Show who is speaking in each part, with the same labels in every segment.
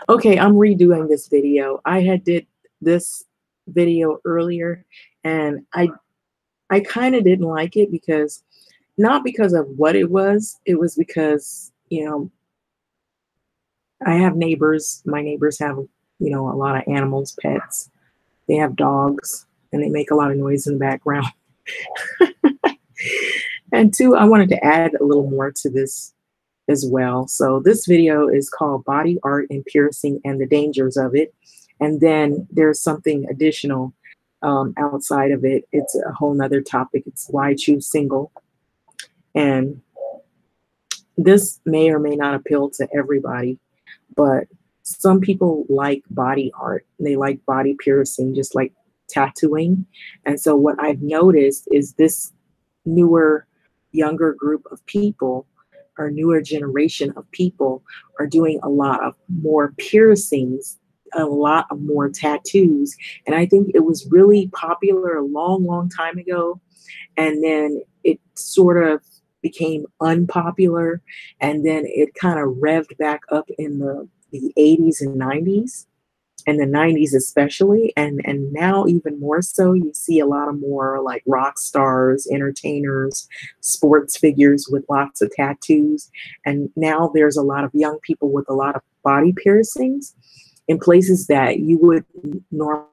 Speaker 1: Okay, I'm redoing this video. I had did this video earlier and I kind of didn't like it because not because of what it was because, I have neighbors. My neighbors have, a lot of animals, pets. They have dogs and they make a lot of noise in the background. And two, I wanted to add a little more to this as well. So this video is called Body Art and Piercing and the Dangers of It. And then there's something additional outside of it. It's a whole nother topic. It's why choose single. And this may or may not appeal to everybody, but some people like body art. They like body piercing, just like tattooing. And so what I've noticed is this newer, younger group of people or newer generation of people are doing a lot of more piercings, a lot of more tattoos. And I think it was really popular a long, long time ago. And then it sort of became unpopular. And then it kind of revved back up in the 80s and 90s and the 90s especially, and now even more so. You see a lot of more like rock stars, entertainers, sports figures with lots of tattoos, and now there's a lot of young people with a lot of body piercings in places that you would normally.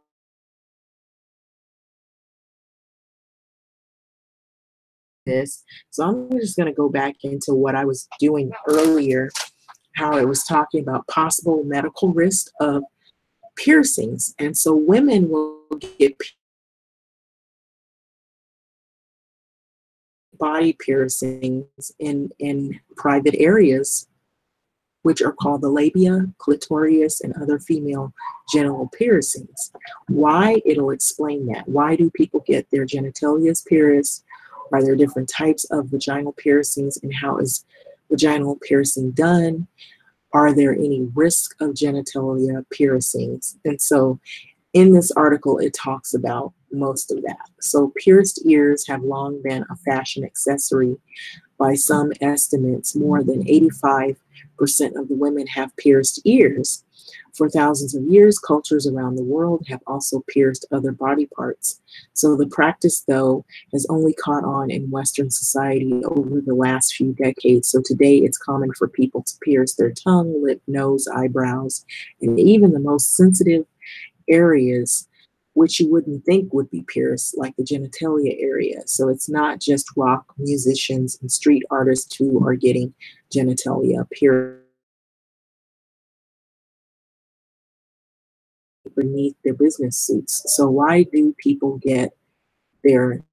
Speaker 1: This, so I'm just going to go back into what I was doing earlier, how it was talking about possible medical risk of piercings. And so women will get body piercings in private areas, which are called the labia, clitoris, and other female genital piercings. Why? It'll explain that. Why do people get their genitalia pierced? Are there different types of vaginal piercings, and how is vaginal piercing done? Are there any risk of genitalia piercings? And so in this article, it talks about most of that. So pierced ears have long been a fashion accessory. By some estimates, more than 85% of the women have pierced ears. For thousands of years, cultures around the world have also pierced other body parts. So the practice, though, has only caught on in Western society over the last few decades. So today it's common for people to pierce their tongue, lip, nose, eyebrows, and even the most sensitive areas which you wouldn't think would be pierced, like the genitalia area. So it's not just rock musicians and street artists who are getting genitalia pierced beneath their business suits. So why do people get their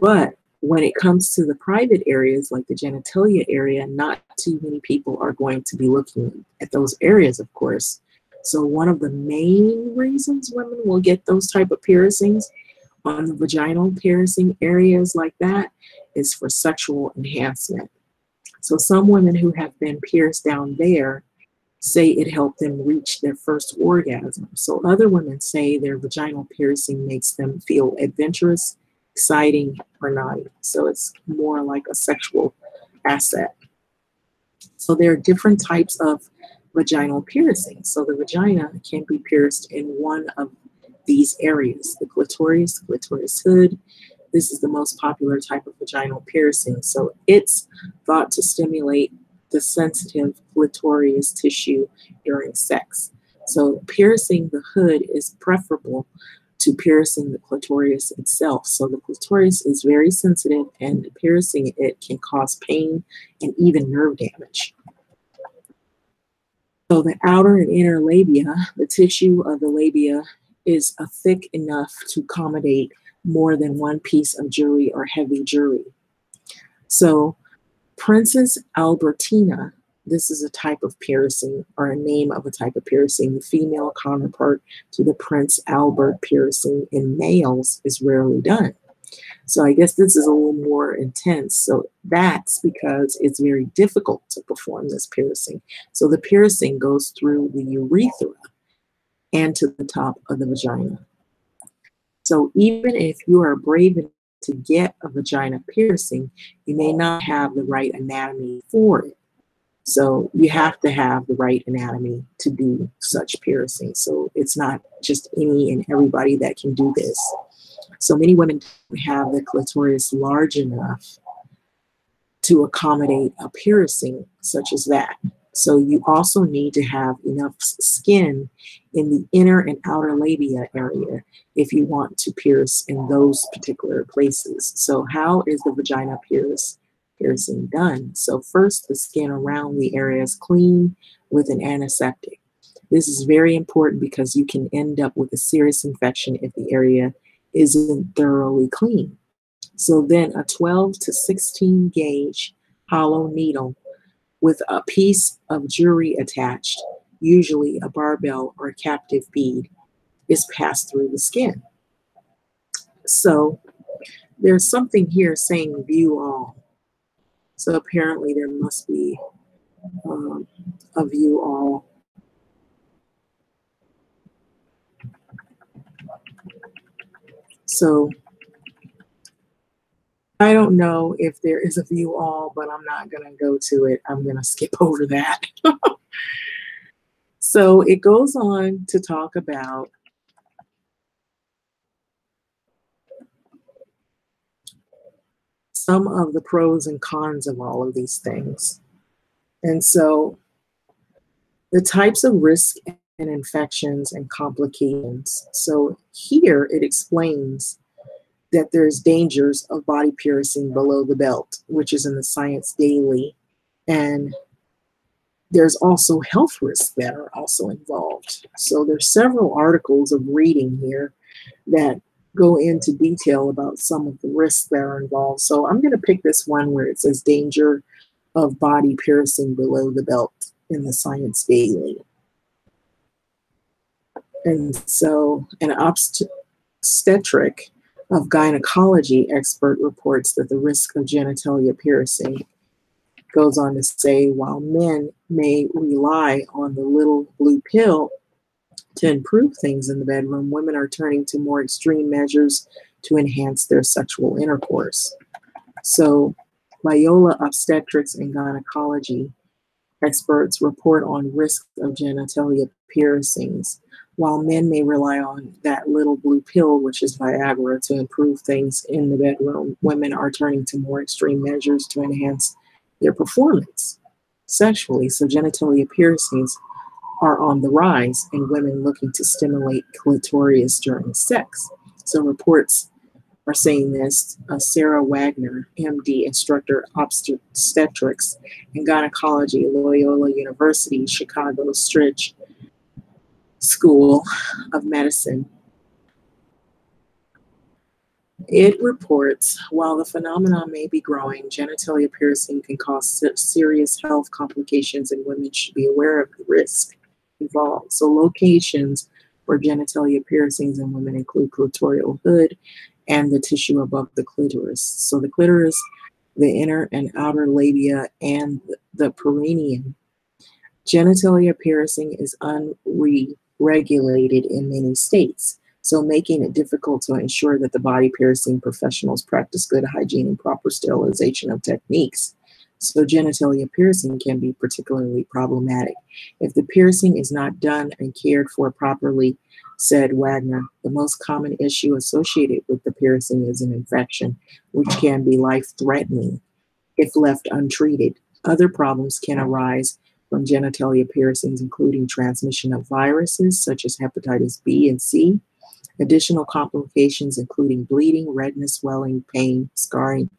Speaker 1: but when it comes to the private areas like the genitalia area, not too many people are going to be looking at those areas, of course. So one of the main reasons women will get those type of piercings on the vaginal piercing areas like that is for sexual enhancement. So some women who have been pierced down there say it helped them reach their first orgasm. So other women say their vaginal piercing makes them feel adventurous, exciting, or naughty. So it's more like a sexual asset. So there are different types of vaginal piercings. So the vagina can be pierced in one of these areas: the clitoris, clitoris hood. This is the most popular type of vaginal piercing. So it's thought to stimulate the sensitive clitoris tissue during sex. So piercing the hood is preferable to piercing the clitoris itself. So the clitoris is very sensitive, and piercing it can cause pain and even nerve damage. So the outer and inner labia, the tissue of the labia is thick enough to accommodate more than one piece of jewelry or heavy jewelry. So Princess Albertina, this is a type of piercing, or a name of a type of piercing. The female counterpart to the Prince Albert piercing in males is rarely done. So I guess this is a little more intense. So that's because it's very difficult to perform this piercing. So the piercing goes through the urethra and to the top of the vagina. So even if you are brave enough to get a vagina piercing, you may not have the right anatomy for it. So you have to have the right anatomy to do such piercing. So it's not just any and everybody that can do this. So many women don't have the clitoris large enough to accommodate a piercing such as that. So you also need to have enough skin in the inner and outer labia area if you want to pierce in those particular places. So how is the vagina piercing done? So first, the skin around the area is clean with an antiseptic. This is very important because you can end up with a serious infection if the area isn't thoroughly clean. So then a 12 to 16 gauge hollow needle with a piece of jewelry attached, usually a barbell or a captive bead, is passed through the skin. So there's something here saying view all. So apparently there must be a view all. So I don't know if there is a view all, but I'm not going to go to it. I'm going to skip over that. So it goes on to talk about some of the pros and cons of all of these things. And so the types of risk and infections and complications. So here it explains that there's dangers of body piercing below the belt, which is in the Science Daily. And there's also health risks that are also involved. So there's several articles of reading here that go into detail about some of the risks that are involved. So I'm going to pick this one where it says danger of body piercing below the belt in the Science Daily. And so an obstetric of gynecology expert reports that the risk of genitalia piercing goes on to say, while men may rely on the little blue pill to improve things in the bedroom, women are turning to more extreme measures to enhance their sexual intercourse. So Loyola Obstetrics and Gynecology experts report on risk of genitalia piercings. While men may rely on that little blue pill, which is Viagra, to improve things in the bedroom, women are turning to more extreme measures to enhance their performance sexually. So genitalia piercings are on the rise in women looking to stimulate clitoris during sex. So reports are saying this. Sarah Wagner, MD, instructor obstetrics and gynecology at Loyola University, Chicago Stritch School of Medicine. It reports, while the phenomenon may be growing, genitalia piercing can cause serious health complications, and women should be aware of the risk involved. So locations for genitalia piercings in women include clitoral hood and the tissue above the clitoris. So the clitoris, the inner and outer labia, and the perineum. Genitalia piercing is unregulated in many states, so making it difficult to ensure that the body piercing professionals practice good hygiene and proper sterilization of techniques. So genitalia piercing can be particularly problematic if the piercing is not done and cared for properly, said Wagner. The most common issue associated with the piercing is an infection, which can be life-threatening if left untreated. Other problems can arise from genitalia piercings, including transmission of viruses such as hepatitis B and C, additional complications including bleeding, redness, swelling, pain, scarring,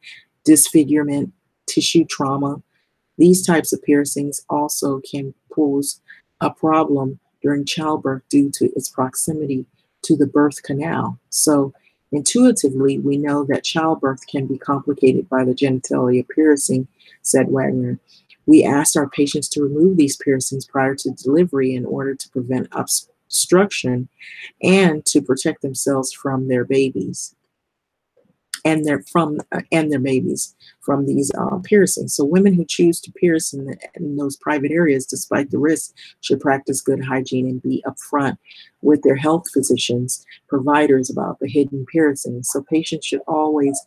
Speaker 1: disfigurement, tissue trauma. These types of piercings also can pose a problem during childbirth due to its proximity to the birth canal. So intuitively, we know that childbirth can be complicated by the genitalia piercing, said Wagner. We asked our patients to remove these piercings prior to delivery in order to prevent obstruction and to protect themselves from their babies. and and their babies from these piercings. So women who choose to pierce in those private areas, despite the risk, should practice good hygiene and be upfront with their health physicians, providers about the hidden piercings. So patients should always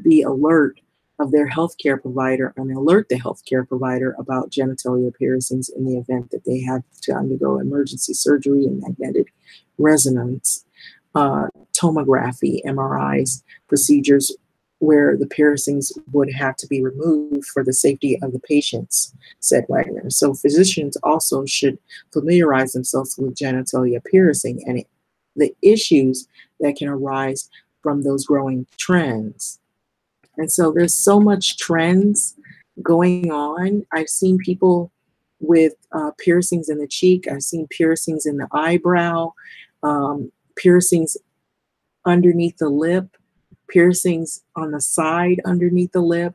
Speaker 1: be alert of their healthcare provider and alert the healthcare provider about genitalia piercings in the event that they have to undergo emergency surgery and magnetic resonance, tomography, MRIs, procedures where the piercings would have to be removed for the safety of the patients, said Wagner. So physicians also should familiarize themselves with genitalia piercing and the issues that can arise from those growing trends. And so there's so much trends going on. I've seen people with piercings in the cheek. I've seen piercings in the eyebrow, piercings underneath the lip, piercings on the side underneath the lip.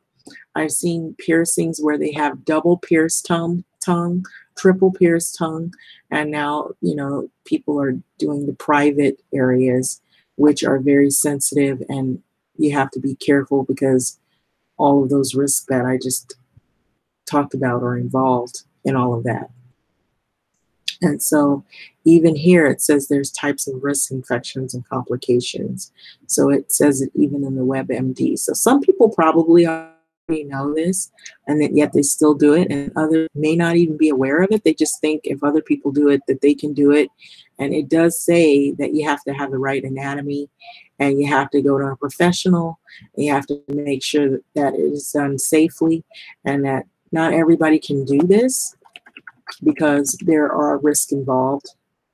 Speaker 1: I've seen piercings where they have double pierced tongue, triple pierced tongue. And now, you know, people are doing the private areas, which are very sensitive, and you have to be careful because all of those risks that I just talked about are involved in all of that. And so even here, it says there's types of risk infections and complications. So it says it even in the WebMD. So some people probably already know this, and that yet they still do it, and others may not even be aware of it. They just think if other people do it, that they can do it. And it does say that you have to have the right anatomy, and you have to go to a professional, and you have to make sure that that it is done safely, and that not everybody can do this, because there are risks involved,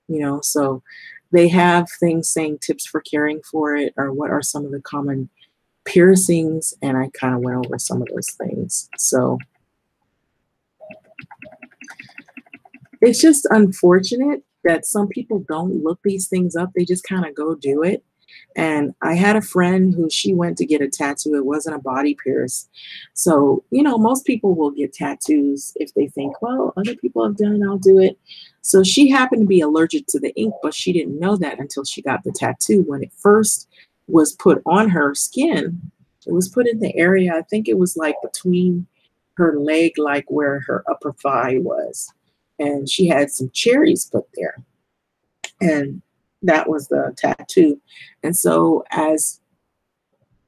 Speaker 1: you know. So they have things saying tips for caring for it, or what are some of the common piercings, and I kind of went over some of those things. So it's just unfortunate that some people don't look these things up. They just kind of go do it. And I had a friend who she went to get a tattoo. It wasn't a body pierce. So, you know, most people will get tattoos if they think, well, other people have done it, I'll do it. So she happened to be allergic to the ink, but she didn't know that until she got the tattoo. When it first was put on her skin, it was put in the area, I think it was like between her leg, like where her upper thigh was. And she had some cherries put there. And that was the tattoo. And so as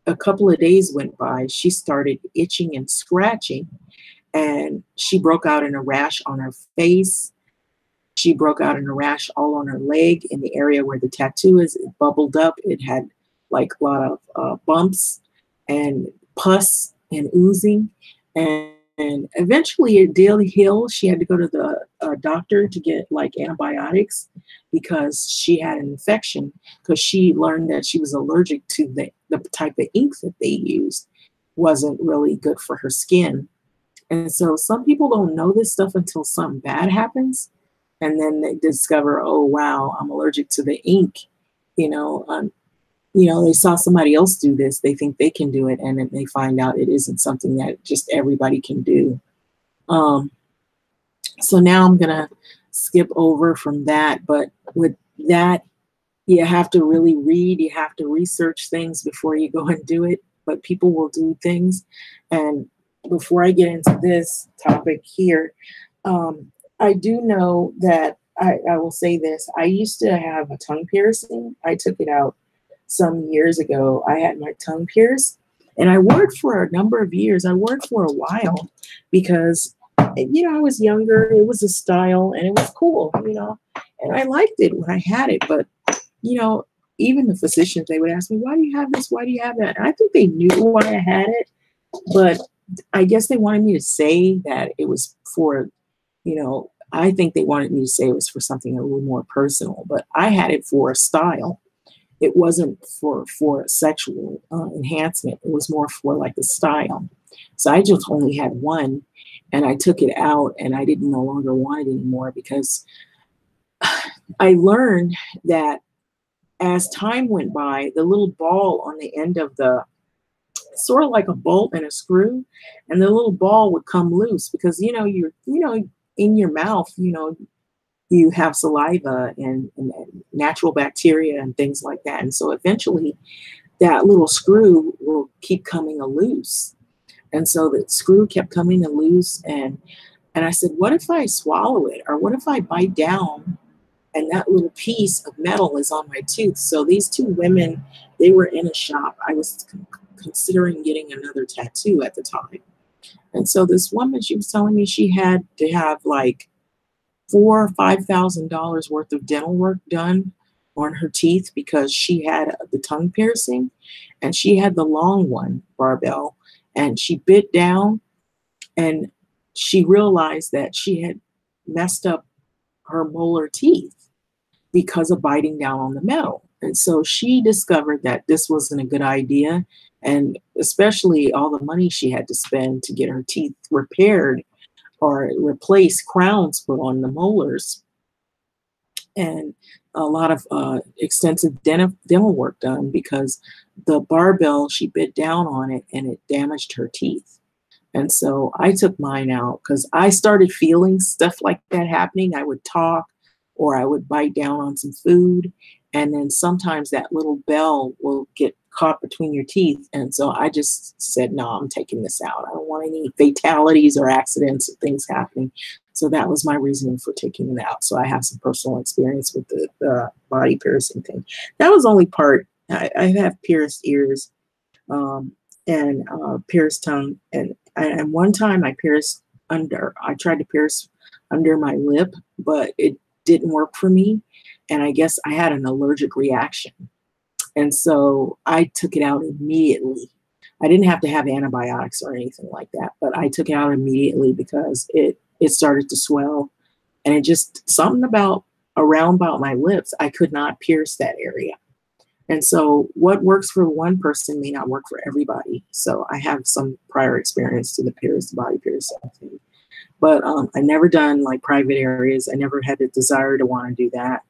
Speaker 1: a couple of days went by, she started itching and scratching, and she broke out in a rash on her face. She broke out in a rash all on her leg in the area where the tattoo is. It bubbled up. It had like a lot of bumps and pus and oozing. And eventually it did heal. She had to go to the doctor to get like antibiotics because she had an infection, because she learned that she was allergic to the type of ink that they used wasn't really good for her skin. And so some people don't know this stuff until something bad happens. And then they discover, oh, wow, I'm allergic to the ink. You know, they saw somebody else do this. They think they can do it. And then they find out it isn't something that just everybody can do. So now I'm going to skip over from that. But with that, you have to really read. You have to research things before you go and do it. But people will do things. And before I get into this topic here, I do know that I will say this. I used to have a tongue piercing. I took it out some years ago. I had my tongue pierced, and I wore it for a number of years. I wore it for a while because, you know, I was younger. It was a style, and it was cool, you know, and I liked it when I had it. But, you know, even the physicians, they would ask me, why do you have this? Why do you have that? And I think they knew why I had it, but I guess they wanted me to say that it was for, you know, I think they wanted me to say it was for something a little more personal, but I had it for a style. It wasn't for sexual enhancement. It was more for like the style. So I just only had one, and I took it out, and I didn't no longer want it anymore because I learned that as time went by, the little ball on the end of the, sort of like a bolt and a screw, and the little ball would come loose because, you know, in your mouth, you know, you have saliva and natural bacteria and things like that. And so eventually that little screw will keep coming loose. And so the screw kept coming loose. And I said, what if I swallow it? Or what if I bite down and that little piece of metal is on my tooth? So these two women, they were in a shop. I was considering getting another tattoo at the time. And so this woman, she was telling me she had to have like $4,000 or $5,000 worth of dental work done on her teeth because she had the tongue piercing and she had the long one, barbell, and she bit down and she realized that she had messed up her molar teeth because of biting down on the metal. And so she discovered that this wasn't a good idea. And especially all the money she had to spend to get her teeth repaired or replace crowns put on the molars. And a lot of extensive dental work done because the barbell, she bit down on it and it damaged her teeth. And so I took mine out because I started feeling stuff like that happening. I would talk or I would bite down on some food. And then sometimes that little bell will get caught between your teeth. And so I just said, no, I'm taking this out. I don't want any fatalities or accidents or things happening. So that was my reasoning for taking it out. So I have some personal experience with the body piercing thing. That was only part. I have pierced ears and pierced tongue. And one time I tried to pierce under my lip, but it didn't work for me. And I guess I had an allergic reaction. And so I took it out immediately. I didn't have to have antibiotics or anything like that, but I took it out immediately because it started to swell. And it just, something around my lips, I could not pierce that area. And so what works for one person may not work for everybody. So I have some prior experience to the body piercing thing. But I never done like private areas. I never had the desire to want to do that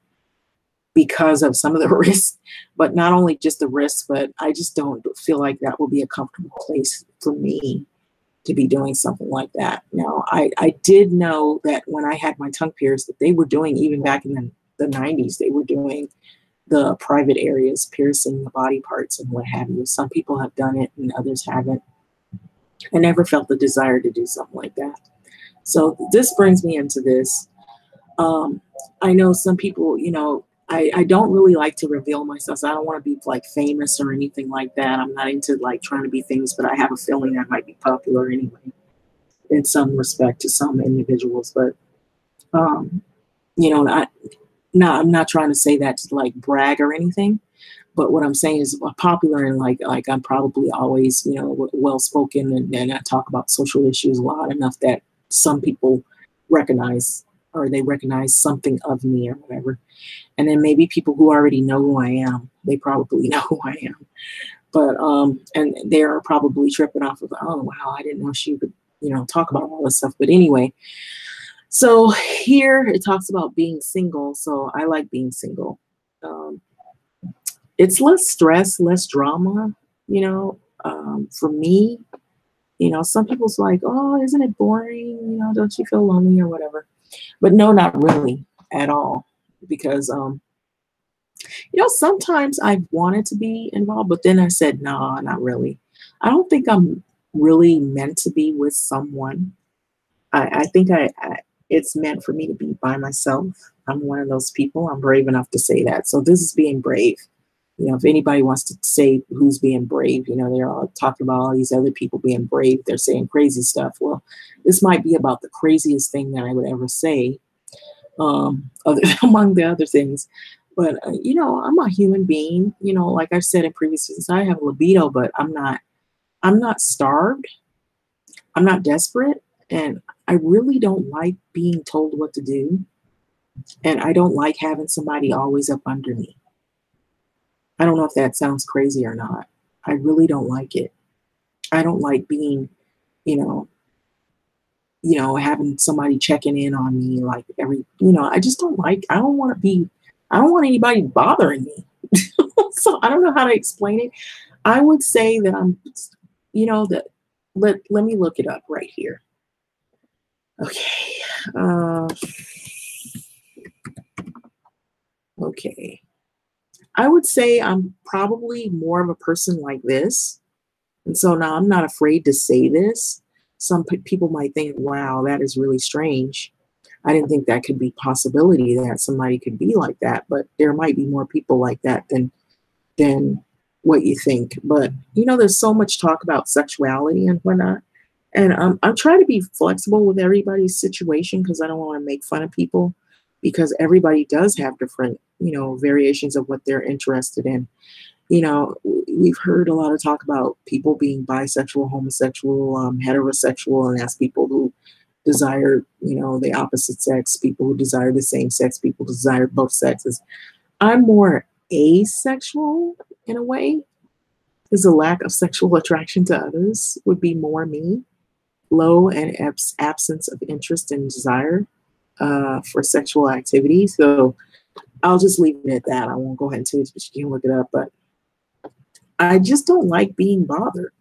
Speaker 1: because of some of the risks, but not only just the risks, but I just don't feel like that will be a comfortable place for me to be doing something like that. Now, I did know that when I had my tongue pierced, that they were doing, even back in the 90s, they were doing the private areas, piercing the body parts and what have you. Some people have done it and others haven't. I never felt the desire to do something like that. So this brings me into this. I know some people, I don't really like to reveal myself. So I don't want to be like famous or anything like that. I'm not into like trying to be famous, but I have a feeling I might be popular anyway, in some respect to some individuals. But, I'm not trying to say that to like brag or anything. But what I'm saying is popular and like I'm probably always, well spoken and I talk about social issues a lot enough that some people recognize or they recognize something of me or whatever. And then maybe people who already know who I am, they probably know who I am. But and they are probably tripping off of, oh wow, I didn't know she would, talk about all this stuff. But anyway, so here it talks about being single. So I like being single. It's less stress, less drama, for me. Some people's like, oh, isn't it boring? Don't you feel lonely or whatever? But no, not really at all. Because, sometimes I wanted to be involved, but then I said, no, not really. I don't think I'm really meant to be with someone. I think it's meant for me to be by myself. I'm one of those people. I'm brave enough to say that. So this is being brave. If anybody wants to say who's being brave, they're all talking about all these other people being brave. They're saying crazy stuff. Well, this might be about the craziest thing that I would ever say, among the other things. But, I'm a human being, like I've said in previous seasons, I have libido, but I'm not starved. I'm not desperate. And I really don't like being told what to do. And I don't like having somebody always up under me. I don't know if that sounds crazy or not. I really don't like it. I don't like being, having somebody checking in on me like I just don't like, I don't want anybody bothering me. So I don't know how to explain it. I would say that I'm, that let me look it up right here. Okay. Okay. I would say I'm probably more of a person like this. And so now I'm not afraid to say this. Some people might think, wow, that is really strange. I didn't think that could be possibility that somebody could be like that, but there might be more people like that than what you think. But you know, there's so much talk about sexuality and whatnot. And I'm trying to be flexible with everybody's situation because I don't want to make fun of people because everybody does have different, you know, variations of what they're interested in. You know, we've heard a lot of talk about people being bisexual, homosexual, heterosexual, and that's people who desire, you know, the opposite sex, people who desire the same sex, people who desire both sexes. I'm more asexual in a way, because a lack of sexual attraction to others would be more me. Low and absence of interest and desire for sexual activity. So I'll just leave it at that. I won't go ahead into it, but you can look it up. But I just don't like being bothered.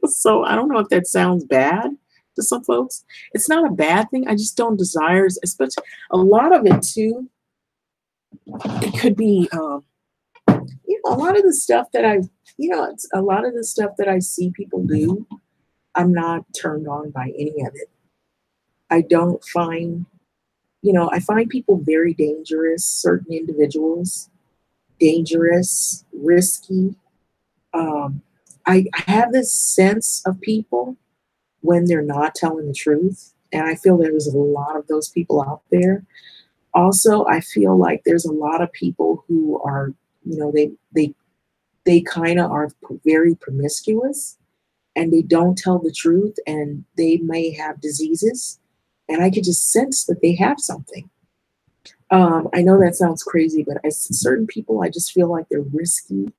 Speaker 1: So I don't know if that sounds bad to some folks. It's not a bad thing. I just don't desire, especially a lot of it too. It could be, you know, a lot of the stuff that you know, it's a lot of the stuff that I see people do. I'm not turned on by any of it. I don't find, you know, I find people very dangerous, certain individuals, dangerous, risky. I have this sense of people when they're not telling the truth. And I feel there's a lot of those people out there. Also, I feel like there's a lot of people who are, you know, they kind of are very promiscuous and they don't tell the truth and they may have diseases. And I could just sense that they have something. I know that sounds crazy, but certain people, I just feel like they're risky,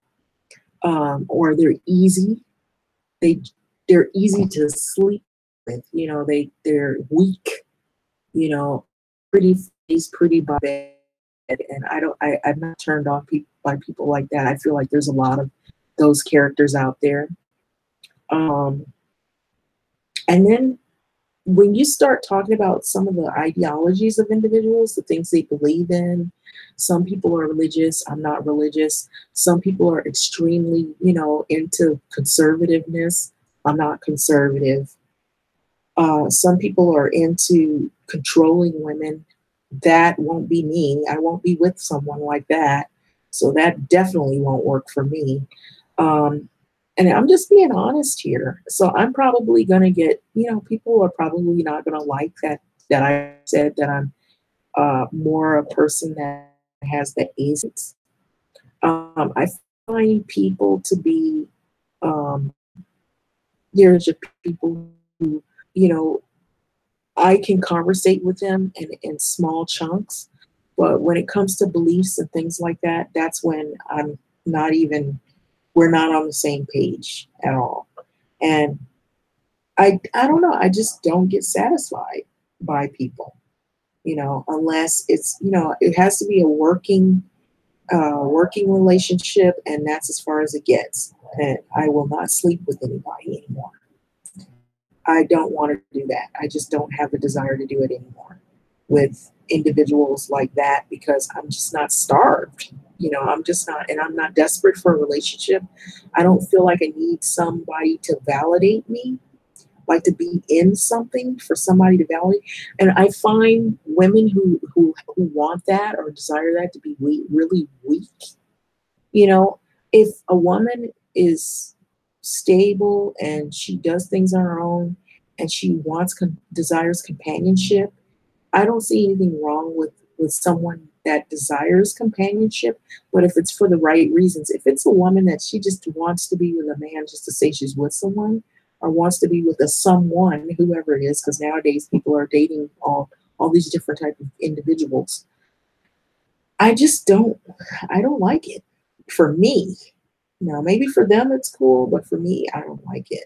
Speaker 1: or they're easy. They they're easy to sleep with. You know, they're weak. You know, pretty face, pretty bad, and I'm not turned on by people like that. I feel like there's a lot of those characters out there. Um, and then when you start talking about some of the ideologies of individuals, the things they believe in, some people are religious. I'm not religious. Some people are extremely, you know, into conservativeness. I'm not conservative. Some people are into controlling women. That won't be me. I won't be with someone like that. So that definitely won't work for me. Um, and I'm just being honest here. So I'm probably going to get, you know, people are probably not going to like that I said that I'm more a person that has the ASICs. I find people to be, um, there's just people who, you know, I can conversate with them in small chunks, but when it comes to beliefs and things like that, that's when I'm not even, we're not on the same page at all. And I don't know, I just don't get satisfied by people, you know, unless it's, you know, it has to be a working relationship, and that's as far as it gets. And I will not sleep with anybody anymore. I don't want to do that. I just don't have the desire to do it anymore with individuals like that because I'm just not starved. You know, I'm just not, and I'm not desperate for a relationship. I don't feel like I need somebody to validate me, like to be in something for somebody to validate. And I find women who want that or desire that to be really weak. You know, if a woman is stable and she does things on her own and she desires companionship, I don't see anything wrong with someone that desires companionship, but if it's for the right reasons. If it's a woman that she just wants to be with a man just to say she's with someone, or wants to be with a someone, whoever it is, because nowadays people are dating all these different type of individuals. I just I don't like it. For me, now maybe for them it's cool, but for me, I don't like it.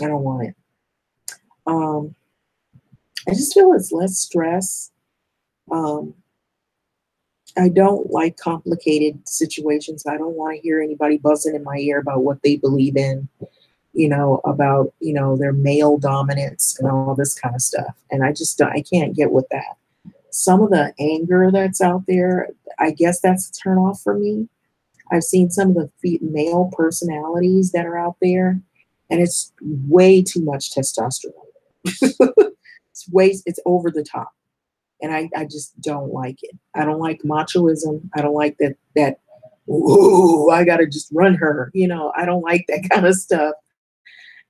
Speaker 1: I don't want it. Um, I just feel it's less stress. Um, I don't like complicated situations. I don't want to hear anybody buzzing in my ear about what they believe in, you know, about, you know, their male dominance and all this kind of stuff. And I just don't, I can't get with that. some of the anger that's out there, I guess that's a turn off for me. I've seen some of the male personalities that are out there, and it's way too much testosterone. It's over the top. And I just don't like it. I don't like machoism. I don't like that, ooh, I gotta just run her. I don't like that kind of stuff.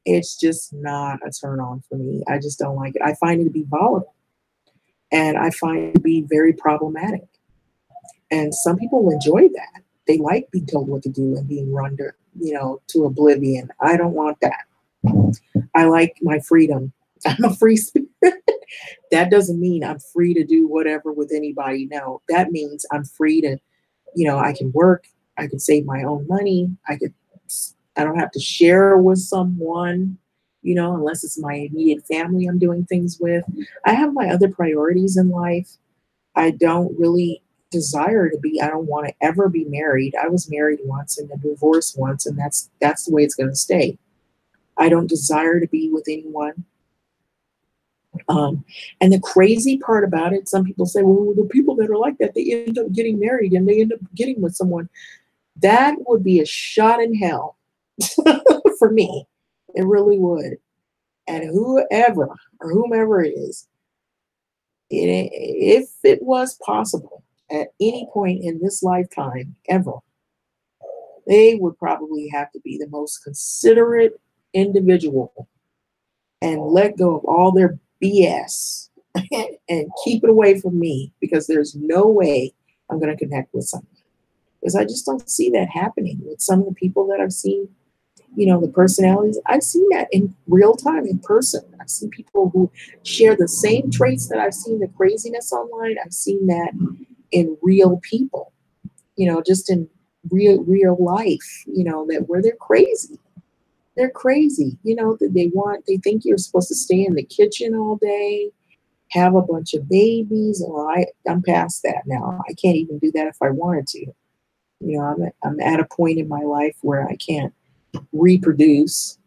Speaker 1: It's just not a turn on for me. I just don't like it. I find it to be volatile. And I find it to be very problematic. And some people enjoy that. They like being told what to do and being run to oblivion. I don't want that. I like my freedom. I'm a free spirit. That doesn't mean I'm free to do whatever with anybody. No, that means I'm free to, I can work. I can save my own money. I don't have to share with someone, unless it's my immediate family I'm doing things with. I have my other priorities in life. I don't really desire to be, I don't want to ever be married. I was married once and then divorced once, and that's the way it's going to stay. I don't desire to be with anyone. And the crazy part about it, some people say, well, the people that are like that, they end up getting married and they end up getting with someone. That would be a shot in hell for me. It really would. And whomever it is, if it was possible at any point in this lifetime ever, they would probably have to be the most considerate individual and let go of all their BS and keep it away from me, because there's no way I'm going to connect with someone. Because I just don't see that happening with some of the people that I've seen, the personalities. I've seen that in real time, in person. I've seen people who share the same traits that I've seen, the craziness online. I've seen that in real people, just in real life, that where they're crazy. They're crazy, they think you're supposed to stay in the kitchen all day, have a bunch of babies. Well, I'm past that now. I can't even do that if I wanted to. I'm at a point in my life where I can't reproduce.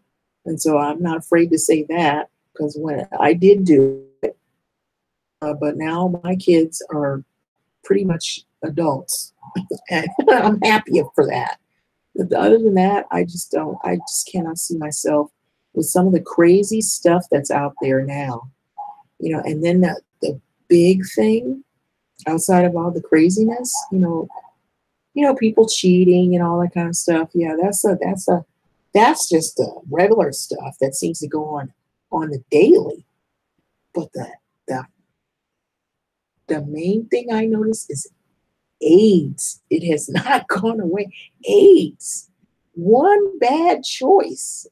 Speaker 1: And so I'm not afraid to say that, because when I did do it, but now my kids are pretty much adults. And I'm happy for that. But other than that, I just cannot see myself with some of the crazy stuff that's out there now, and then the big thing outside of all the craziness, people cheating and all that kind of stuff. Yeah, that's just the regular stuff that seems to go on the daily. But the main thing I notice is AIDS. It has not gone away. AIDS. One bad choice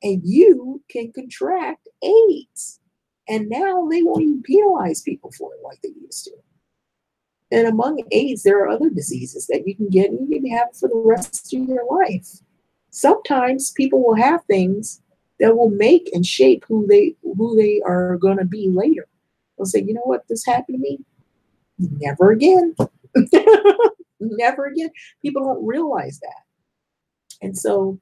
Speaker 1: and you can contract AIDS. And now they won't even penalize people for it like they used to. And among AIDS, there are other diseases that you can get and you can have for the rest of your life. Sometimes people will have things that will make and shape who they are going to be later. They'll say, you know what, this happened to me? Never again. Never again. People don't realize that. And so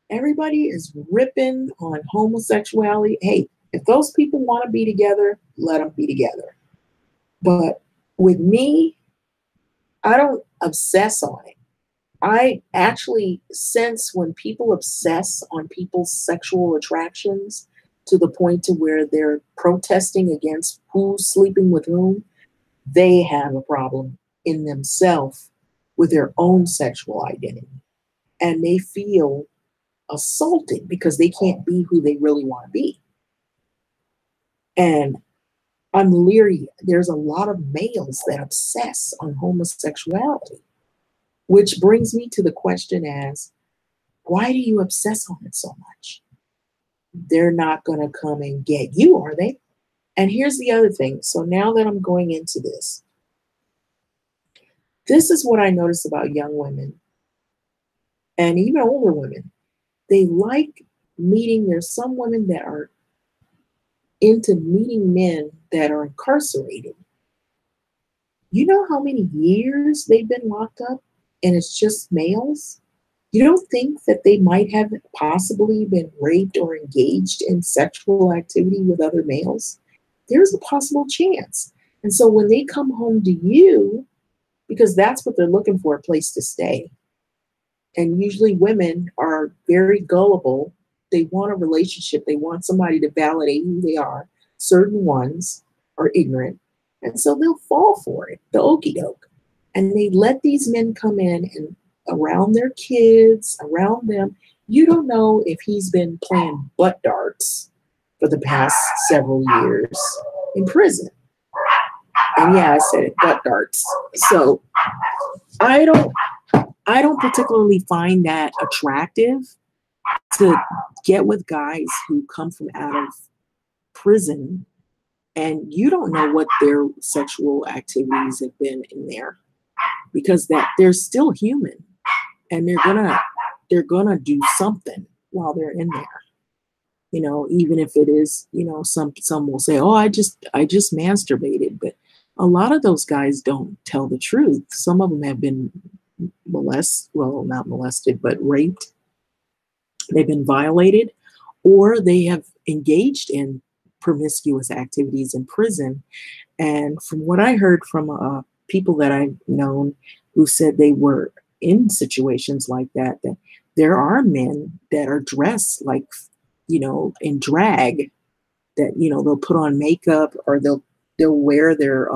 Speaker 1: everybody is ripping on homosexuality. Hey, if those people want to be together, let them be together. But with me, I don't obsess on it. I actually sense when people obsess on people's sexual attractions to the point to where they're protesting against who's sleeping with whom, they have a problem in themselves with their own sexual identity. And they feel assaulted because they can't be who they really want to be. And I'm leery. There's a lot of males that obsess on homosexuality, which brings me to the question as, why do you obsess on it so much? They're not going to come and get you, are they? And here's the other thing. So now that I'm going into this is what I notice about young women and even older women. They like meeting. There's some women that are into meeting men that are incarcerated. You know how many years they've been locked up and it's just males? You don't think that they might have possibly been raped or engaged in sexual activity with other males? There's a possible chance. And so when they come home to you, because that's what they're looking for, a place to stay. And usually women are very gullible. They want a relationship. They want somebody to validate who they are. Certain ones are ignorant. And so they'll fall for it, the okey doke. And they let these men come in and around their kids, around them. You don't know if he's been playing butt darts for the past several years in prison. And yeah, I said it, butt darts. So I don't particularly find that attractive to get with guys who come from out of prison and you don't know what their sexual activities have been in there, because that they're still human and they're gonna do something while they're in there. Even if it is, some will say, "Oh, I just masturbated," but a lot of those guys don't tell the truth. Some of them have been not molested, but raped. They've been violated, or they have engaged in promiscuous activities in prison. And from what I heard from people that I've known who said they were in situations like that, that there are men that are dressed like, in drag, that, they'll put on makeup, or they'll wear their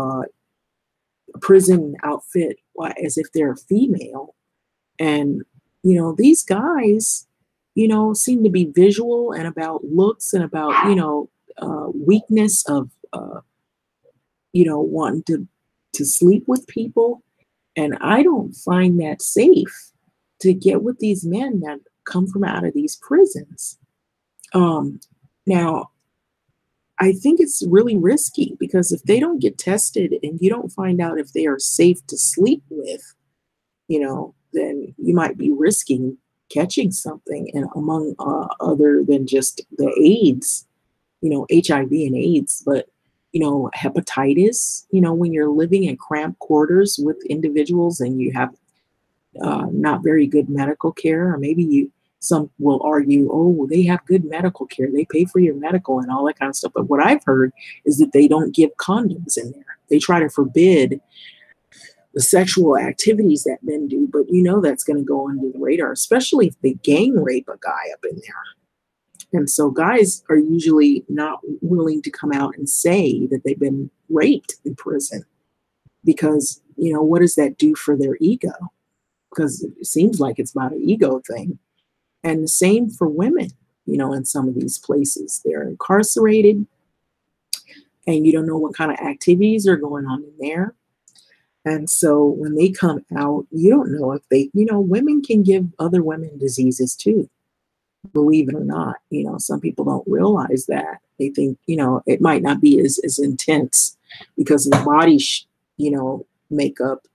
Speaker 1: prison outfit as if they're a female. And, these guys, seem to be visual and about looks and about, weakness of, wanting to sleep with people. And I don't find that safe to get with these men that come from out of these prisons. Now, I think it's really risky, because if they don't get tested and you don't find out if they are safe to sleep with, then you might be risking catching something, and among other than just the AIDS, HIV and AIDS, but hepatitis. When you're living in cramped quarters with individuals and you have not very good medical care, or maybe some will argue, oh, they have good medical care, they pay for your medical and all that kind of stuff. But what I've heard is that they don't give condoms in there. They try to forbid the sexual activities that men do, but that's going to go under the radar, especially if they gang rape a guy up in there. And so guys are usually not willing to come out and say that they've been raped in prison, because, what does that do for their ego? Because it seems like it's about an ego thing. And the same for women, in some of these places. They're incarcerated and you don't know what kind of activities are going on in there. And so when they come out, you don't know if they, women can give other women diseases too, believe it or not. Some people don't realize that. They think, it might not be as intense because of the body, makeup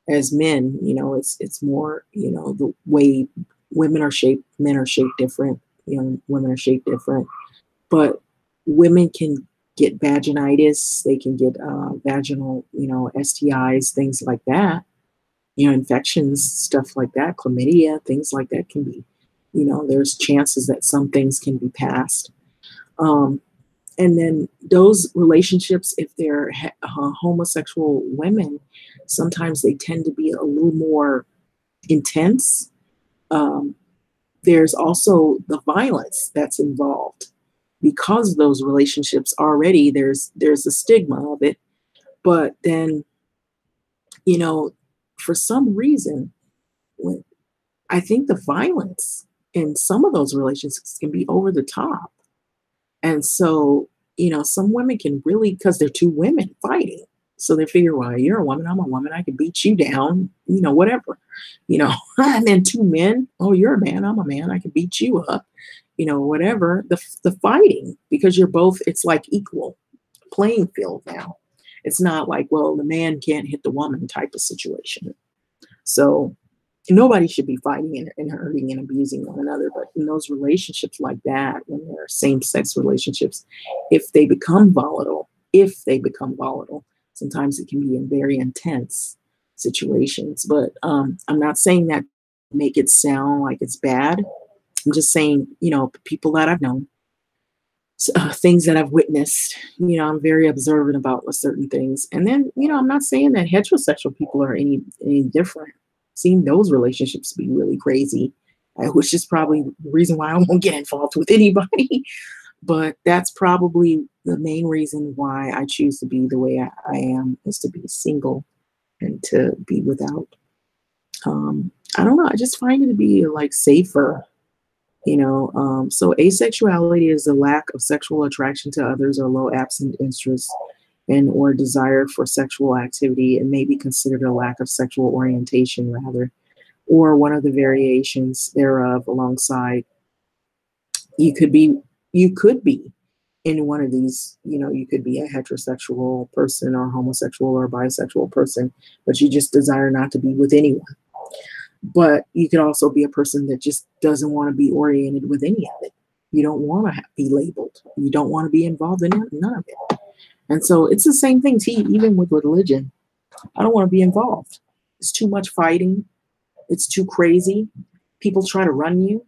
Speaker 1: as men. It's more, the way women are shaped, men are shaped different, women are shaped different. But women can get vaginitis, they can get vaginal, STIs, things like that, infections, stuff like that, chlamydia, things like that can be, there's chances that some things can be passed. And then those relationships, if they're homosexual women, sometimes they tend to be a little more intense. There's also the violence that's involved. Because those relationships already, there's a stigma of it. But then, for some reason, I think the violence in some of those relationships can be over the top. And so, some women can really, because they're two women fighting. So they figure, well, you're a woman, I'm a woman, I can beat you down, whatever. And then two men, oh, you're a man, I'm a man, I can beat you up, whatever. The fighting, because you're both, it's like equal playing field now. It's not like, well, the man can't hit the woman type of situation. So nobody should be fighting and hurting and abusing one another. But in those relationships like that, when they're same-sex relationships, if they become volatile, sometimes it can be in very intense situations. But I'm not saying that to make it sound like it's bad. I'm just saying, people that I've known things that I've witnessed. I'm very observant about certain things. And then, I'm not saying that heterosexual people are any different. Seeing those relationships be really crazy, which is probably the reason why I won't get involved with anybody. But that's probably the main reason why I choose to be the way I am, is to be single and to be without. I don't know. I just find it to be like safer. So asexuality is the lack of sexual attraction to others or low absent interest and or desire for sexual activity. It may be considered a lack of sexual orientation rather, or one of the variations thereof alongside. You could be in one of these, you could be a heterosexual person or homosexual or bisexual person, but you just desire not to be with anyone. But you could also be a person that just doesn't want to be oriented with any of it. You don't want to be labeled. You don't want to be involved in none of it. And so it's the same thing, even with religion. I don't want to be involved. It's too much fighting. It's too crazy. People try to run you.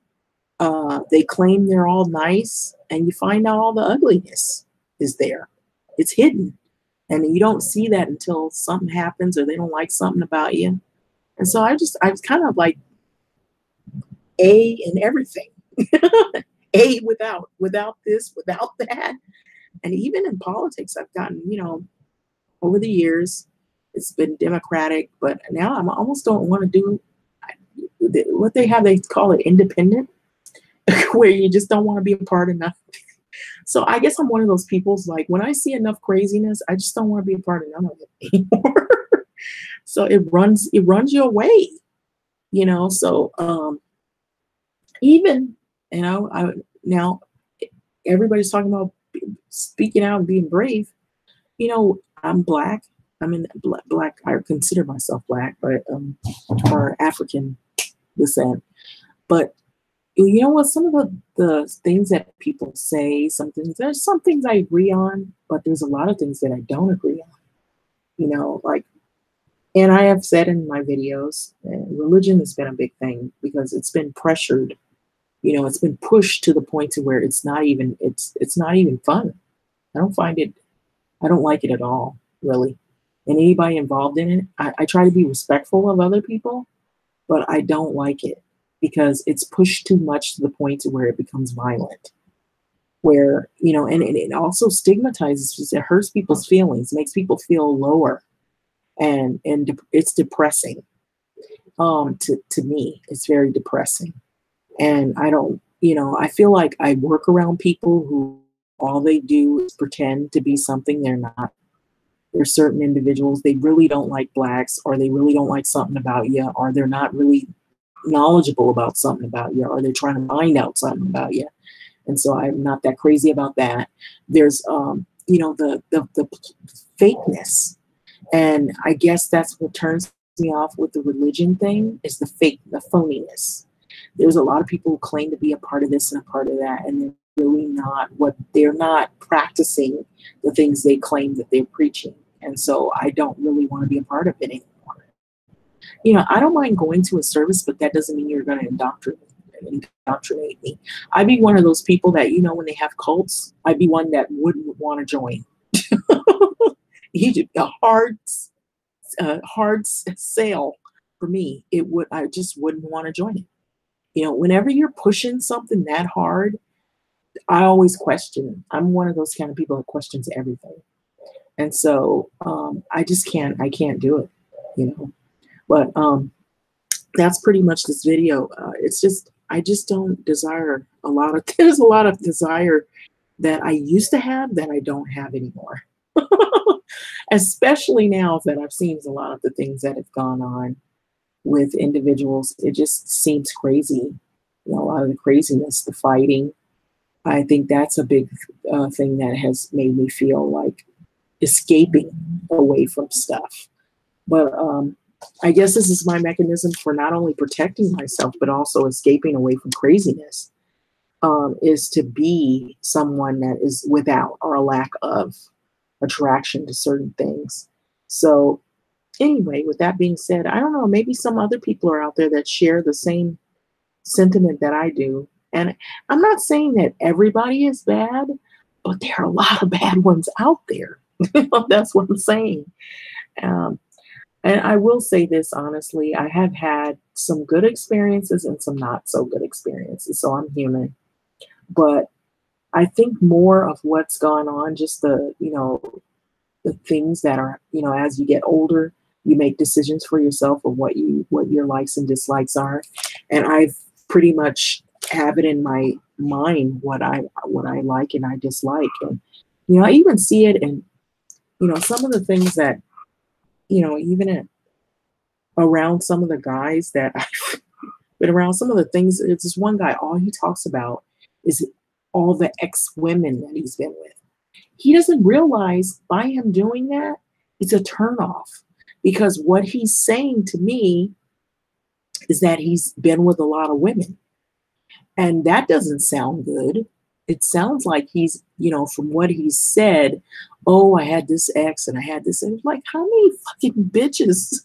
Speaker 1: They claim they're all nice, and you find out all the ugliness is there. It's hidden. And you don't see that until something happens or they don't like something about you. And so I was kind of like A in everything. A without this, without that. And even in politics, I've gotten, over the years, it's been democratic, but now I almost don't want to do what they call it independent, where you just don't want to be a part of nothing. So I guess I'm one of those people's, like, when I see enough craziness, I just don't want to be a part of none of it anymore. So it runs you away, so even, now everybody's talking about speaking out and being brave. I'm Black. I'm in black. I consider myself Black, but or African descent. But you know what? Some of the things that people say, there's some things I agree on, but there's a lot of things that I don't agree on. And I have said in my videos, religion has been a big thing because it's been pressured. It's been pushed to the point to where it's not even fun. I don't like it at all, really. And anybody involved in it, I try to be respectful of other people, but I don't like it because it's pushed too much to the point to where it becomes violent. Where, and it also stigmatizes, it hurts people's feelings, makes people feel lower. And it's depressing. To me, it's very depressing. And I feel like I work around people who all they do is pretend to be something they're not. There's certain individuals, they really don't like Blacks, or they really don't like something about you, or they're not really knowledgeable about something about you, or they're trying to find out something about you. And so I'm not that crazy about that. There's, the fakeness. And I guess that's what turns me off with the religion thing, is the phoniness. There's a lot of people who claim to be a part of this and a part of that, and they're really not. They're not practicing the things they claim that they're preaching. And so I don't really want to be a part of it anymore. I don't mind going to a service, but that doesn't mean you're going to indoctrinate me. I'd be one of those people that, when they have cults, I'd be one that wouldn't want to join. A hard sale for me. I just wouldn't want to join it. Whenever you're pushing something that hard, I always question. I'm one of those kind of people that questions everything. And so I can't do it, But that's pretty much this video. I just don't desire there's a lot of desire that I used to have that I don't have anymore. Especially now that I've seen a lot of the things that have gone on with individuals. It just seems crazy. A lot of the craziness, the fighting. I think that's a big thing that has made me feel like escaping away from stuff. But I guess this is my mechanism for not only protecting myself, but also escaping away from craziness, is to be someone that is without or a lack of attraction to certain things. So anyway, with that being said, I don't know, maybe some other people are out there that share the same sentiment that I do. And I'm not saying that everybody is bad, but there are a lot of bad ones out there. That's what I'm saying. Um, and I will say this honestly, I have had some good experiences and some not so good experiences. So I'm human. But I think more of what's gone on, just the things that are, as you get older, you make decisions for yourself of what your likes and dislikes are. And I've pretty much have it in my mind what I like and I dislike. And I even see it in, some of the things that, even around some of the guys that I've been around, some of the things, it's this one guy, all he talks about is all the ex-women that he's been with. He doesn't realize by him doing that, it's a turnoff because what he's saying to me is that he's been with a lot of women. And that doesn't sound good. It sounds like he's, from what he said, oh, I had this ex and I had this. And like, how many fucking bitches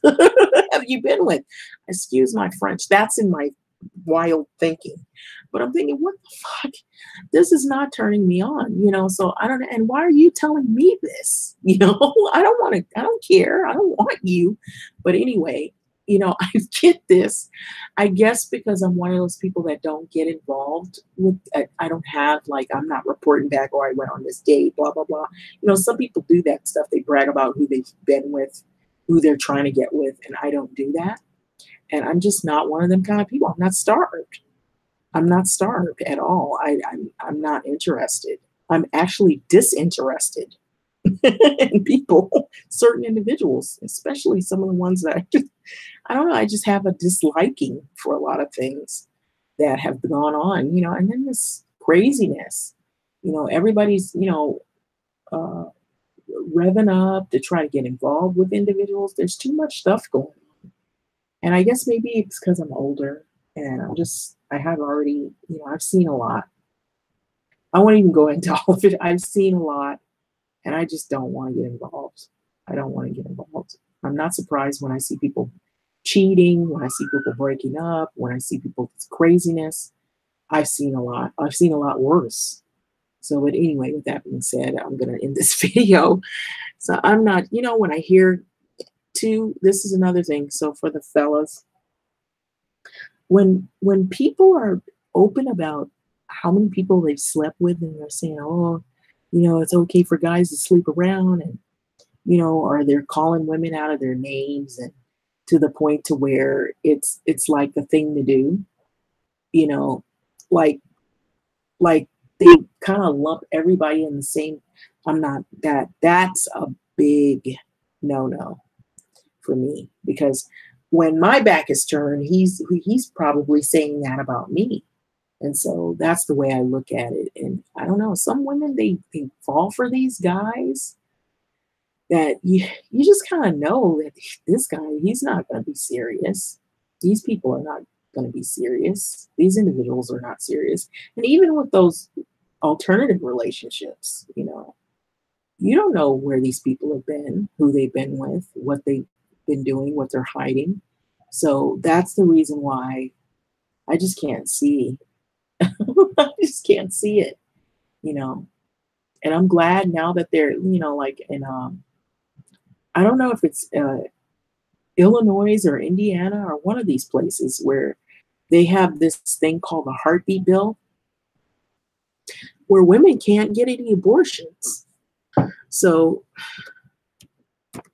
Speaker 1: have you been with? Excuse my French. That's in my wild thinking. But I'm thinking, what the fuck? This is not turning me on, so I don't know. And why are you telling me this? I don't want to, I don't care. I don't want you. But anyway, I get this, I guess, because I'm one of those people that don't get involved with, I don't have, like, I'm not reporting back, or I went on this date, blah, blah, blah. Some people do that stuff. They brag about who they've been with, who they're trying to get with. And I don't do that. And I'm just not one of them kind of people. I'm not starved. I'm not starved at all. I'm not interested. I'm actually disinterested in people, certain individuals, especially some of the ones that I don't know, I just have a disliking for a lot of things that have gone on, and then this craziness, everybody's, uh, revving up to try to get involved with individuals. There's too much stuff going on. And I guess maybe it's because I'm older and I have already, I've seen a lot. I won't even go into all of it. I've seen a lot and I just don't want to get involved. I don't want to get involved. I'm not surprised when I see people cheating, when I see people breaking up, when I see people's craziness. I've seen a lot. I've seen a lot worse. So, but anyway, with that being said, I'm going to end this video. So I'm not, when I hear this is another thing. So for the fellas, when people are open about how many people they've slept with and they're saying, oh, it's okay for guys to sleep around, and, or they're calling women out of their names, and to the point to where it's like the thing to do, like they kind of lump everybody in the same. I'm not that's a big no for me, because when my back is turned, he's probably saying that about me. And so that's the way I look at it. And I don't know, some women, they fall for these guys that you just kind of know that this guy, he's not going to be serious. These people are not going to be serious. These individuals are not serious. And even with those alternative relationships, you don't know where these people have been, who they've been with, what they've been doing, what they're hiding. So that's the reason why I just can't see. I just can't see it, And I'm glad now that they're, like in I don't know if it's Illinois or Indiana or one of these places where they have this thing called the heartbeat bill, where women can't get any abortions. So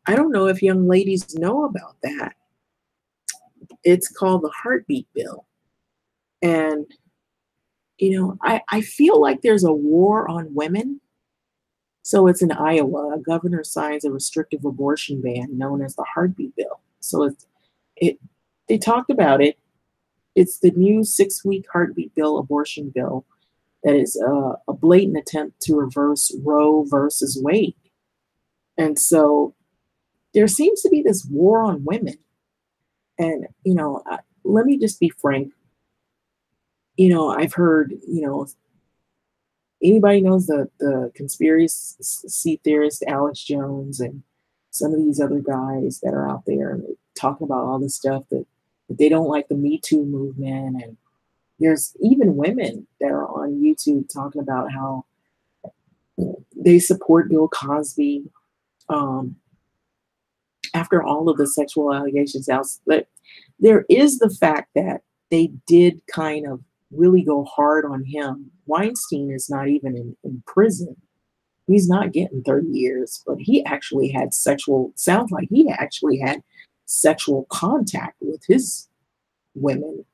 Speaker 1: I don't know if young ladies know about that. It's called the heartbeat bill. And, I feel like there's a war on women. So it's in Iowa. A governor signs a restrictive abortion ban known as the heartbeat bill. So they talked about it. It's the new 6-week heartbeat bill, abortion bill, that is a blatant attempt to reverse Roe versus Wade. And so there seems to be this war on women. And, let me just be frank. I've heard, anybody knows the conspiracy theorist Alex Jones and some of these other guys that are out there and talking about all this stuff that they don't like the Me Too movement. And there's even women that are on YouTube talking about how they support Bill Cosby. Um, After all of the sexual allegations out, but there is the fact that they did kind of really go hard on him. Weinstein is not even in prison. He's not getting 30 years, but he actually had sounds like he actually had sexual contact with his women.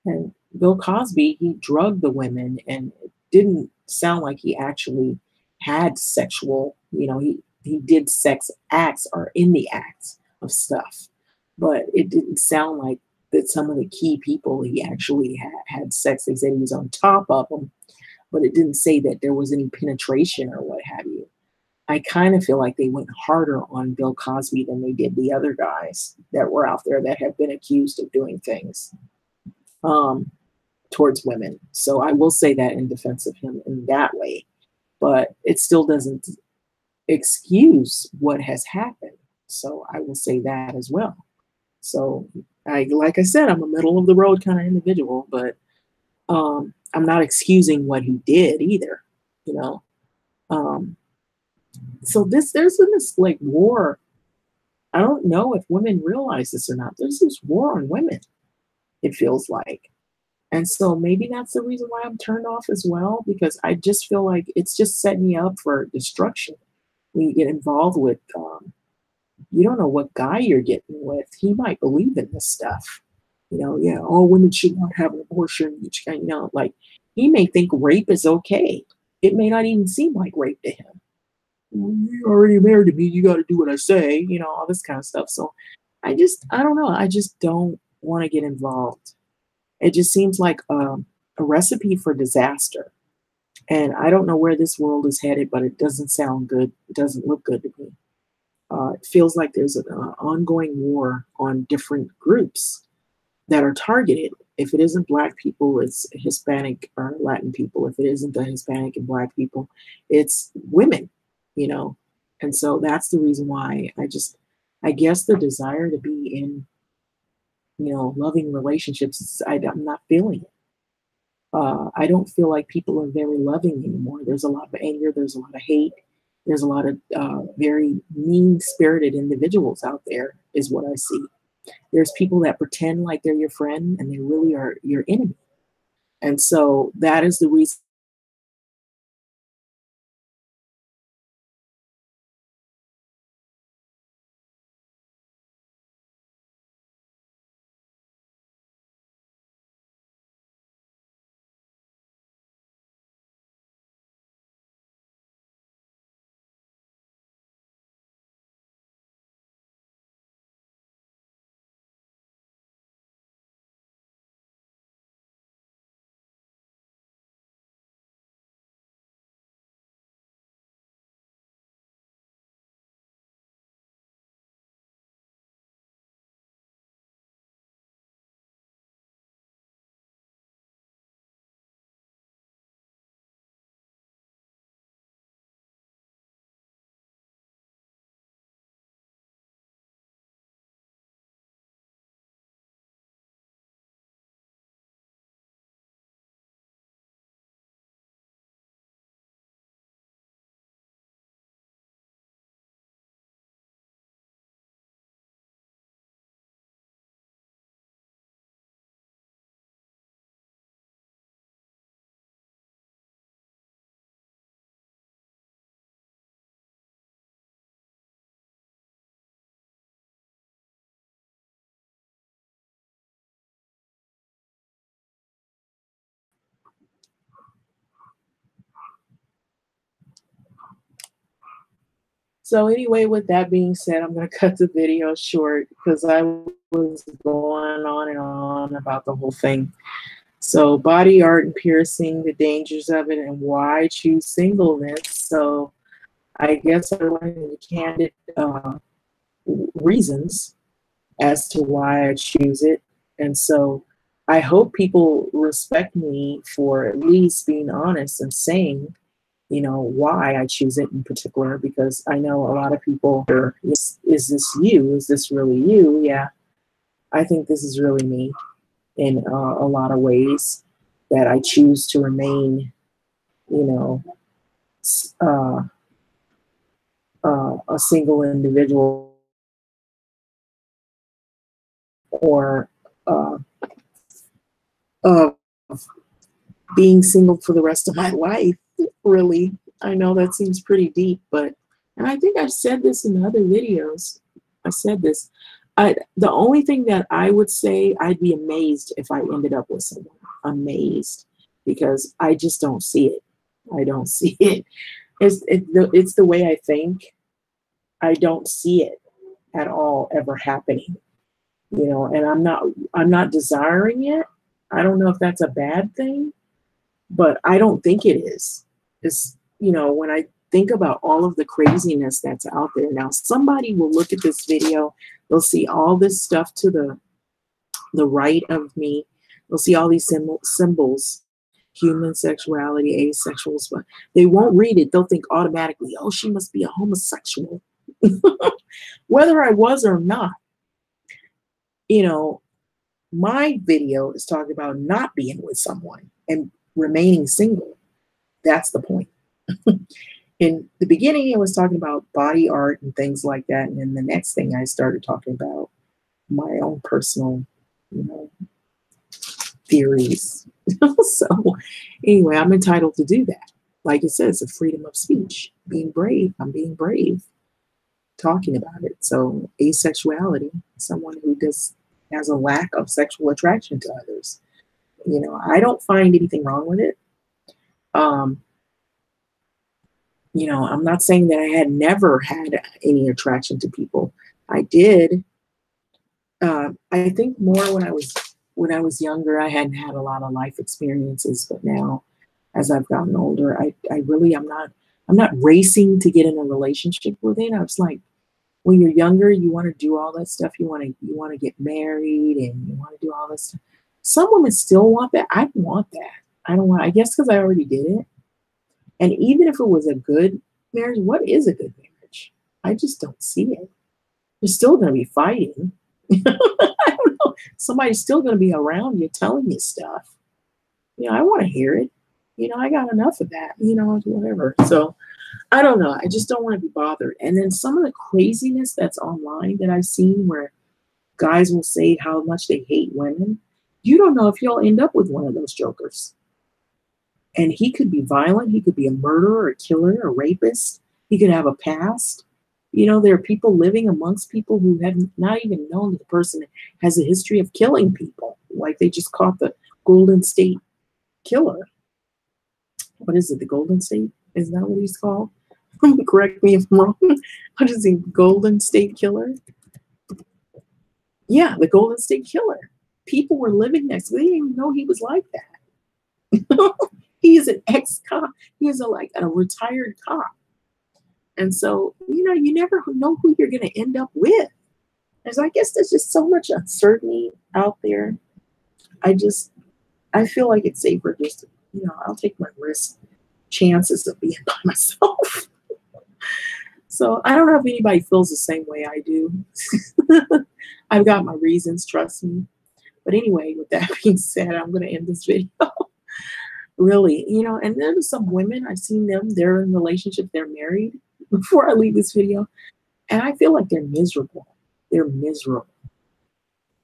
Speaker 1: And Bill Cosby, he drugged the women, and it didn't sound like he actually had sexual, he did sex acts or in the acts of stuff, but it didn't sound like that some of the key people he actually had sex. They said he was on top of them, but it didn't say that there was any penetration or what have you. I kind of feel like they went harder on Bill Cosby than they did the other guys that were out there that have been accused of doing things um, towards women. So I will say that in defense of him in that way, but it still doesn't excuse what has happened. So I will say that as well. So like I said, I'm a middle of the road kind of individual, but I'm not excusing what he did either, you know. Um, so there's been this like war. I don't know if women realize this or not. There's this war on women, it feels like. And so maybe that's the reason why I'm turned off as well, because I just feel like it's just setting you up for destruction when you get involved with, you don't know what guy you're getting with. He might believe in this stuff. Yeah, all women should not have an abortion. Like he may think rape is okay. It may not even seem like rape to him. You're already married to me. You got to do what I say, all this kind of stuff. So I don't know. I just don't want to get involved. It just seems like a recipe for disaster. And I don't know where this world is headed, but it doesn't sound good. It doesn't look good to me. It feels like there's an ongoing war on different groups that are targeted. If it isn't Black people, it's Hispanic or Latin people. If it isn't the Hispanic and Black people, it's women, you know. And so that's the reason why I guess the desire to be in, loving relationships, I'm not feeling it. I don't feel like people are very loving anymore. There's a lot of anger. There's a lot of hate. There's a lot of very mean-spirited individuals out there, is what I see. There's people that pretend like they're your friend and they really are your enemy. And so that is the reason. So anyway, with that being said, I'm going to cut the video short because I was going on and on about the whole thing. So body art and piercing, the dangers of it, and why I choose singleness. So I guess I went into candid reasons as to why I choose it. And so I hope people respect me for at least being honest and saying, why I choose it in particular, because I know a lot of people are, is this you? Is this really you? Yeah, I think this is really me in a lot of ways, that I choose to remain, you know, a single individual or uh, of being single for the rest of my life, really. I know that seems pretty deep, but, and I think I've said this in other videos. I said this. The only thing that I would say, I'd be amazed if I ended up with someone. Amazed. Because I just don't see it. I don't see it. It's the way I think. I don't see it at all ever happening. You know, and I'm not desiring it. I don't know if that's a bad thing, but I don't think it is. It's, you know, when I think about all of the craziness that's out there now, somebody will look at this video, they'll see all this stuff to the right of me, they'll see all these symbols, human sexuality, asexuals, but they won't read it. They'll think automatically, oh, she must be a homosexual. Whether I was or not, you know, my video is talking about not being with someone and remaining single. That's the point. In the beginning, I was talking about body art and things like that. And then the next thing I started talking about my own personal, you know, theories. So anyway, I'm entitled to do that. Like it says, a freedom of speech, being brave. I'm being brave talking about it. So asexuality, someone who has a lack of sexual attraction to others. You know, I don't find anything wrong with it. You know, I'm not saying that I had never had any attraction to people. I did. I think more when I was younger, I hadn't had a lot of life experiences, but now as I've gotten older, I really, I'm not racing to get in a relationship with it. I was like, when you're younger, you want to do all that stuff. You want to get married and you want to do all this stuff. Some women still want that. I don't want that. I don't want, I guess because I already did it. And even if it was a good marriage, what is a good marriage? I just don't see it. You're still going to be fighting. I don't know. Somebody's still going to be around you telling you stuff. You know, I want to hear it. You know, I got enough of that, you know, whatever. So I don't know. I just don't want to be bothered. And then some of the craziness that's online that I've seen where guys will say how much they hate women. You don't know if you'll end up with one of those jokers. And he could be violent. He could be a murderer, a killer, a rapist. He could have a past. You know, there are people living amongst people who have not even known that the person has a history of killing people. Like they just caught the Golden State Killer. What is it? The Golden State? Is that what he's called? Correct me if I'm wrong. What is he? Golden State Killer? Yeah, the Golden State Killer. People were living next to him. They didn't even know he was like that. He is an ex-cop. He is a retired cop. And so, you know, you never know who you're going to end up with. And so I guess there's just so much uncertainty out there. I feel like it's safer just to, you know, I'll take my risk chances of being by myself. So I don't know if anybody feels the same way I do. I've got my reasons, trust me. But anyway, with that being said, I'm going to end this video. Really, you know, and there's some women, I've seen them, they're in relationships, they're married before I leave this video. And I feel like they're miserable. They're miserable.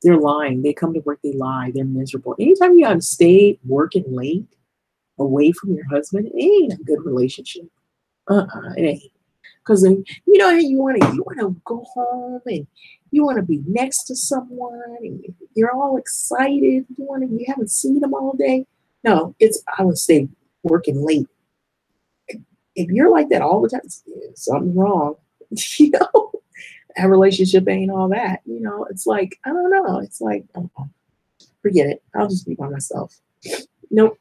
Speaker 1: They're lying. They come to work, they lie. They're miserable. Anytime you have to stay working late away from your husband, it ain't a good relationship. It ain't. Because you know, you want to go home and you want to be next to someone and you're all excited. You haven't seen them all day. No, I would say working late. If you're like that all the time, something's wrong. You know, that relationship ain't all that. You know, it's like, I don't know. It's like, oh, forget it. I'll just be by myself. Nope.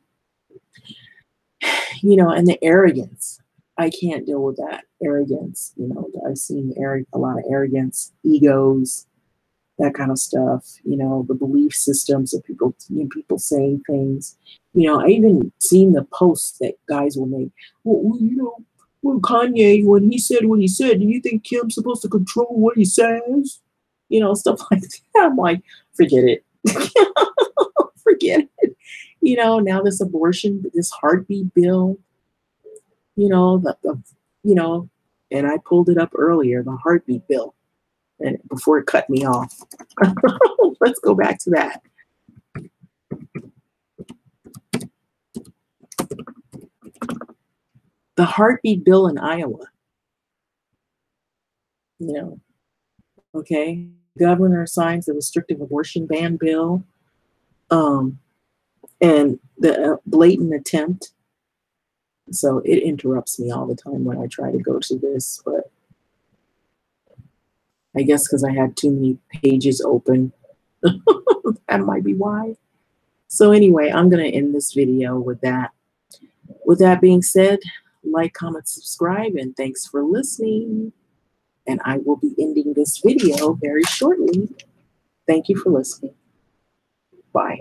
Speaker 1: You know, and the arrogance. I can't deal with that arrogance. You know, I've seen a lot of arrogance, egos, that kind of stuff. You know, the belief systems of people, people saying things. You know, I even seen the posts that guys will make. Well, you know, when Kanye, when he said what he said, do you think Kim's supposed to control what he says? You know, stuff like that. I'm like, forget it. Forget it. You know, now this abortion, this heartbeat bill, you know, you know, And I pulled it up earlier, the heartbeat bill, and before it cut me off. Let's go back to that. The heartbeat bill in Iowa. You know, okay. Governor signs the restrictive abortion ban bill. And the blatant attempt. So it interrupts me all the time when I try to go to this, but I guess because I had too many pages open. That might be why. So anyway, I'm going to end this video with that. With that being said, like, comment, subscribe, and thanks for listening. And I will be ending this video very shortly. Thank you for listening. Bye.